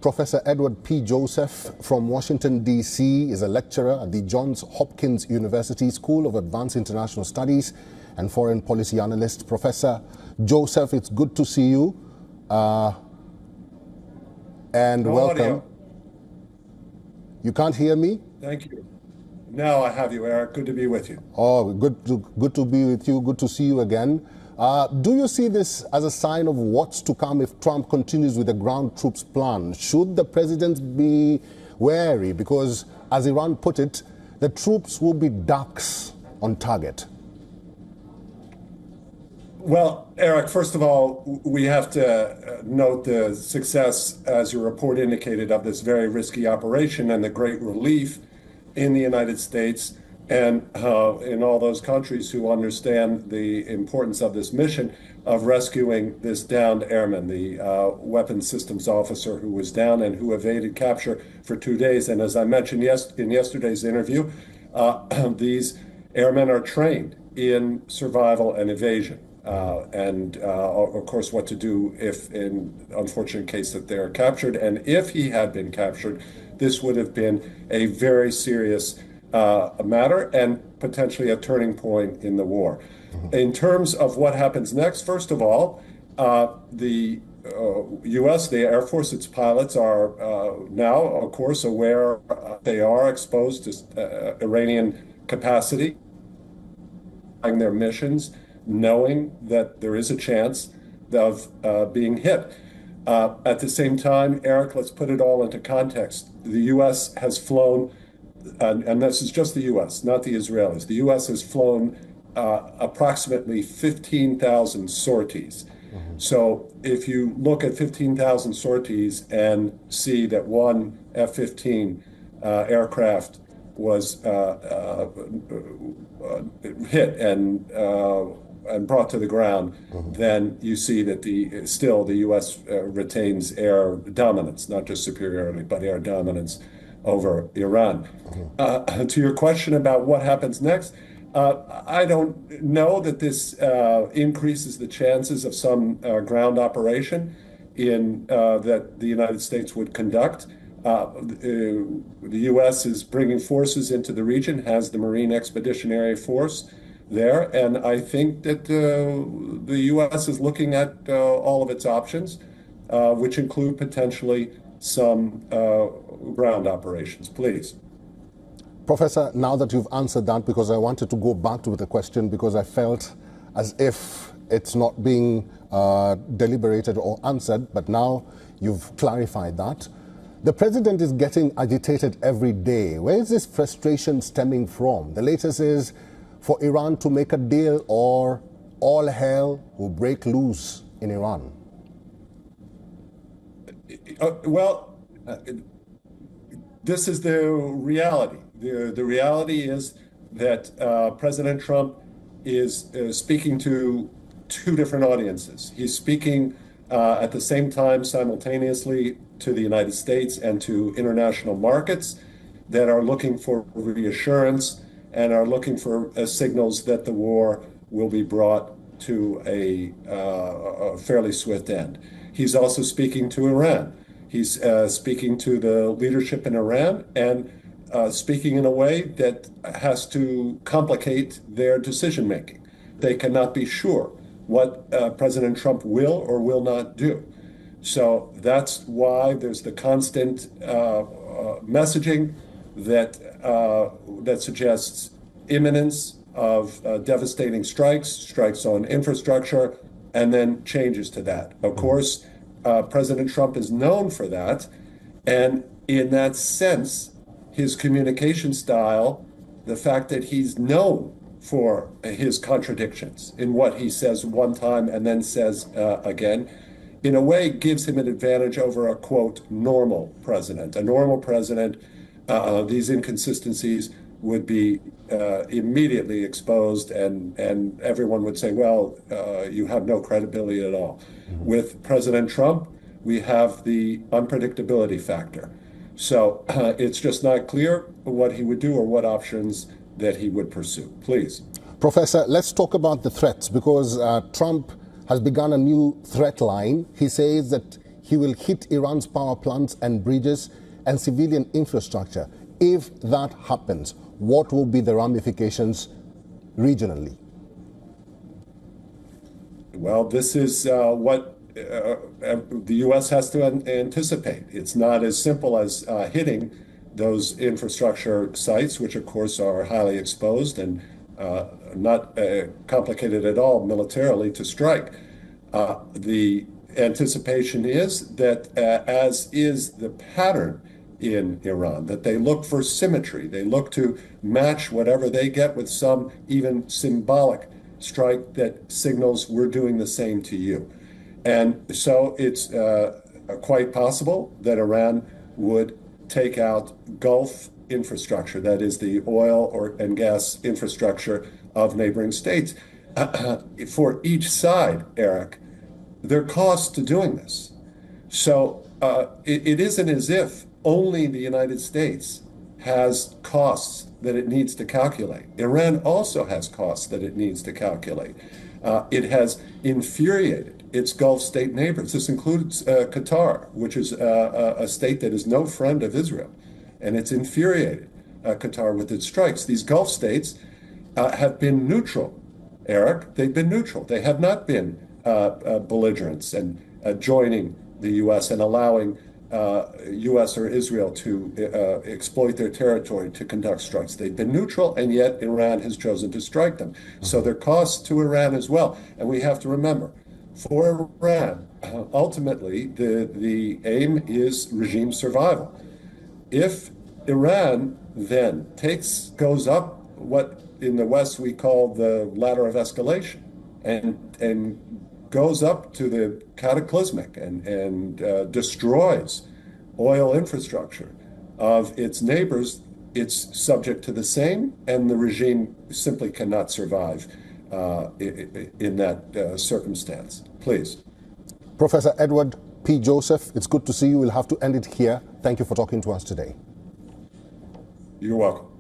Professor Edward P. Joseph from Washington, D.C. is a lecturer at the Johns Hopkins University School of Advanced International Studies and foreign policy analyst. Professor Joseph, it's good to see you and welcome. Audio. You can't hear me? Thank you. Now I have you, Eric. Good to be with you. Oh, good to be with you. Good to see you again. Do you see this as a sign of what's to come if Trump continues with the ground troops plan? Should the president be wary? Because, as Iran put it, the troops will be ducks on target. Well, Eric, first of all, we have to note the success, as your report indicated, of this very risky operation and the great relief in the United States and in all those countries who understand the importance of this mission of rescuing this downed airman, the weapons systems officer who was down and who evaded capture for 2 days. And as I mentioned in yesterday's interview, these airmen are trained in survival and evasion. And of course, what to do if, in unfortunate case, that they're captured. And if he had been captured, this would have been a very serious matter and potentially a turning point in the war. In terms of what happens next, first of all, the U.S., the Air Force, its pilots are now, of course, aware they are exposed to Iranian capacity, their missions, knowing that there is a chance of being hit. At the same time, Eric, let's put it all into context. The U.S. has flown, and this is just the U.S., not the Israelis. The U.S. has flown approximately 15,000 sorties. So if you look at 15,000 sorties and see that one F-15 aircraft was hit and brought to the ground, then you see that still the U.S. retains air dominance, not just superiority, but air dominance over Iran. To your question about what happens next, I don't know that this increases the chances of some ground operation that the United States would conduct. The U.S. is bringing forces into the region, has the Marine Expeditionary Force there, and I think that the U.S. is looking at all of its options, which include potentially some ground operations. Please. Professor, now that you've answered that, because I wanted to go back to the question because I felt as if it's not being deliberated or answered, but now you've clarified that. The president is getting agitated every day. Where is this frustration stemming from? The latest is for Iran to make a deal or all hell will break loose in Iran. This is the reality. The reality is that President Trump is speaking to two different audiences. He's speaking at the same time simultaneously to the United States and to international markets that are looking for reassurance and are looking for signals that the war will be brought to a fairly swift end. He's also speaking to Iran. He's speaking to the leadership in Iran and speaking in a way that has to complicate their decision making. They cannot be sure what President Trump will or will not do. So that's why there's the constant messaging that suggests imminence of devastating strikes on infrastructure, and then changes to that. Of course, President Trump is known for that, and in that sense, his communication style, the fact that he's known for his contradictions in what he says one time and then says again, in a way gives him an advantage over a, quote, normal president. A normal president, these inconsistencies would be immediately exposed and everyone would say, well, you have no credibility at all. With President Trump, we have the unpredictability factor. So it's just not clear what he would do or what options that he would pursue. Please. Professor, let's talk about the threats, because Trump has begun a new threat line. He says that he will hit Iran's power plants and bridges and civilian infrastructure. If that happens, what will be the ramifications regionally? Well, this is what the U.S. has to anticipate. It's not as simple as hitting those infrastructure sites, which of course are highly exposed and not complicated at all militarily to strike. The anticipation is that, as is the pattern in Iran, that they look for symmetry. They look to match whatever they get with some even symbolic strike that signals we're doing the same to you. And so it's quite possible that Iran would take out Gulf infrastructure, that is the oil and gas infrastructure of neighboring states. For each side, Eric, there are costs to doing this. So it isn't as if only the United States has costs that it needs to calculate. Iran also has costs that it needs to calculate. It has infuriated its Gulf state neighbors. This includes Qatar, which is a state that is no friend of Israel. And it's infuriated Qatar with its strikes. These Gulf states have been neutral, Eric. They've been neutral. They have not been belligerents and joining the U.S. and allowing U.S. or Israel to exploit their territory to conduct strikes. They've been neutral, and yet Iran has chosen to strike them. So there are costs to Iran as well. And we have to remember, for Iran, ultimately, the aim is regime survival. If Iran then goes up what in the West we call the ladder of escalation and goes up to the cataclysmic and destroys oil infrastructure of its neighbors, it's subject to the same, and the regime simply cannot survive in that circumstance. Please. Professor Edward P. Joseph, it's good to see you. We'll have to end it here. Thank you for talking to us today. You're welcome.